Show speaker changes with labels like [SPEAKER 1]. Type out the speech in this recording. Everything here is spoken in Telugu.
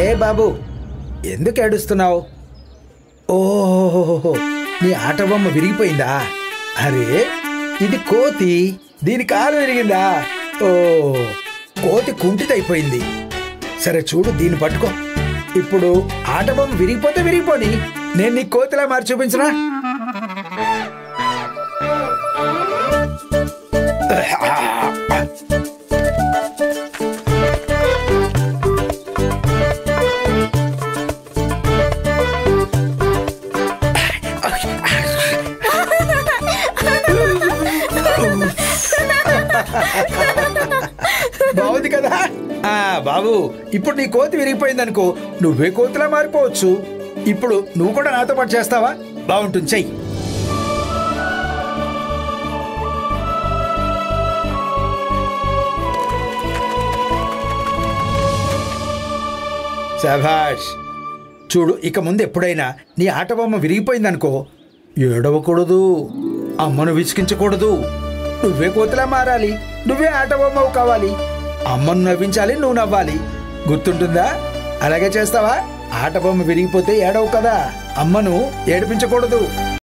[SPEAKER 1] ఏ బాబు, ఎందుకు ఏడుస్తున్నావు? ఓహో, నీ ఆట బొమ్మ విరిగిపోయిందా? అరే, ఇది కోతి, దీని కాలు విరిగిందా? ఓ, కోతి కుంటిదైపోయింది. సరే చూడు, దీన్ని పట్టుకో. ఇప్పుడు ఆట బొమ్మ విరిగిపోతే విరిగిపోని, నేను నీ కోతిలా మార్చి చూపించరా? బాగుంది కదా? బాబు, ఇప్పుడు నీ కోతి విరిగిపోయిందనుకో, నువ్వే కోతిలా మారిపోవచ్చు. ఇప్పుడు నువ్వు కూడా నాతో పాటు చేస్తావా? బాగుంటుంది, చెయ్యి. శభాష్. చూడు, ఇక ముందు ఎప్పుడైనా నీ ఆట బొమ్మ విరిగిపోయిందనుకో, ఏడవకూడదు, అమ్మను విసిగించకూడదు. నువ్వే కోతిలా మారాలి, నువ్వే ఆట బొమ్మవు కావాలి. అమ్మను నవ్వించాలి, నువ్వు నవ్వాలి. గుర్తుంటుందా? అలాగే చేస్తావా? ఆట బొమ్మ విరిగిపోతే ఏడవు కదా, అమ్మను ఏడిపించకూడదు.